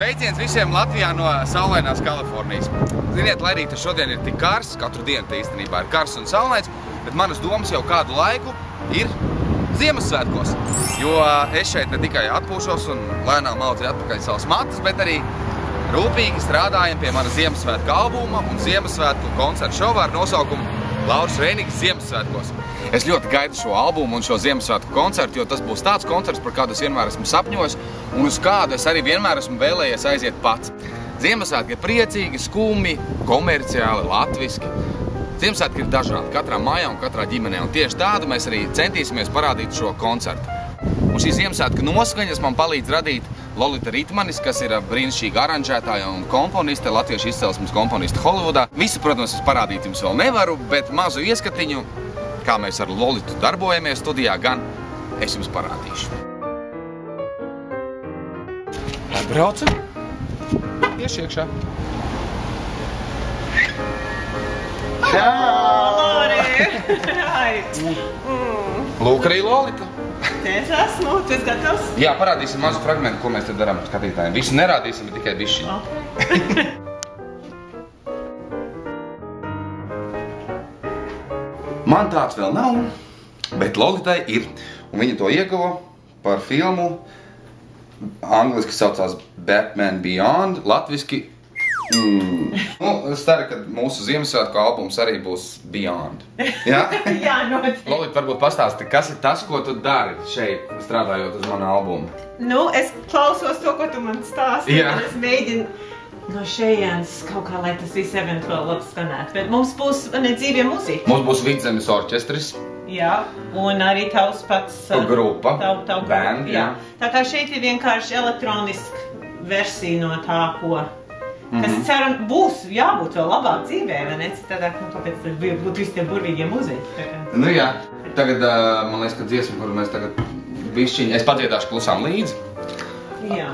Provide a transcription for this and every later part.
Sveiciens visiem Latvijā no saulainās Kalifornijas. Ziniet, lai arī tas šodien ir tik karsts, katru dienu te īstenībā ir karsts un saulains, bet manas domas jau kādu laiku ir Ziemassvētkos. Jo es šeit ne tikai atpūšos un lēnām audzēju atpakaļ savas matas, bet arī rūpīgi strādājam pie mana Ziemassvētku albuma un Ziemassvētku koncertu šovā ar nosaukumu Lauris Reinigs Ziemassvētkos. Es ļoti gaidu šo albumu un šo Ziemassvētku koncertu, jo tas būs tāds koncerts, par kādu es vienmēr esmu sapņojis un uz kādu es arī vienmēr esmu vēlējies aiziet pats. Ziemassvētki ir priecīgi, skumji, komerciāli, latviski. Ziemassvētki ir dažādi, katrā mājā un katrā ģimenē, un tieši tādu mēs arī centīsimies parādīt šo koncertu. Un šī Ziemassvētku noskaņas man palīdz radīt Lolita Ritmanis, kas ir brīnišķīga aranžētāja un komponiste, latviešu izcelsmes komponiste Holivudā. Visu, protams, es parādīt jums vēl nevaru, bet mazu ieskatiņu, kā mēs ar Lolitu darbojamies studijā, gan es jums parādīšu. Braucam. Tieši iekšā. Čau! Lori! Lūk arī Lolita. Es esmu, tu esi gatavs? Jā, parādīsim mazu fragmentu, ko mēs te darām skatītājiem. Visu nerādīsim, bet tikai bišķiņu. Okay. Man tāds vēl nav, bet Lolitai ir. Un viņa to ieguva par filmu, angliski saucās Batman Beyond, latviski. Es ceru, ka mūsu Ziemassvētku albums arī būs Beyond. Ja? Jā, noteikti. Lolita, varbūt pastāsti, kas ir tas, ko tu dari šeit, strādājot uz manu albumu? Nu, es klausos to, ko tu man stāsti. Jā. Es mēģinu no šejienes kaut kā, lai tas viss eventuāli labi skanētu. Bet mums būs dzīvie muzika. Mums būs Vidzemes orķestris. Jā, un arī tavs pats... Grupa, band, jā. Tā kā šeit ir vienkārši elektroniska versija no tā, ko... Kas, ceram, būs jābūt vēl labāk dzīvē, vai ne? Citādāk, nu, tāpēc būtu visi tie burvīgie muzeji. Nu jā, tagad, man liekas, ka dziesma, kuru mēs tagad bišķiņi, es padziedāšu klusām līdzi. Jā.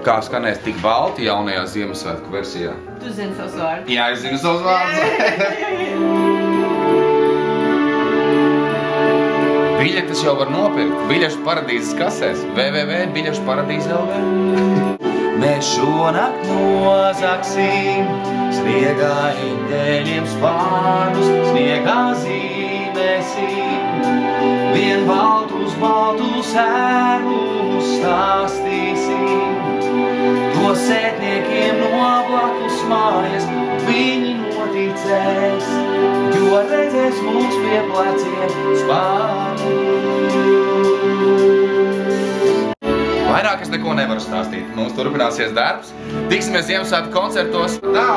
Kā skanēs Tik balti jaunajā Ziemassvētku versijā. Tu zini savus vārdus. Jā, es zinu savus vārdus. Biļetes jau var nopirkt. Biļešu paradīzes kasēs. www.biļešuparadīze.lv. Mēs šonakt nozaksim sniegā eņģeļiem spārnus, sniegā zīmēsim. Vien baltus ērmus stāstīsim. To sētniekiem no blakus mājas viņi noticēs, jo redzēs mums pie pleciem spārnus. Vairāk es neko nevaru stāstīt. Mums turpināsies darbs. Tiksimies Ziemassvētku koncertos. Tā!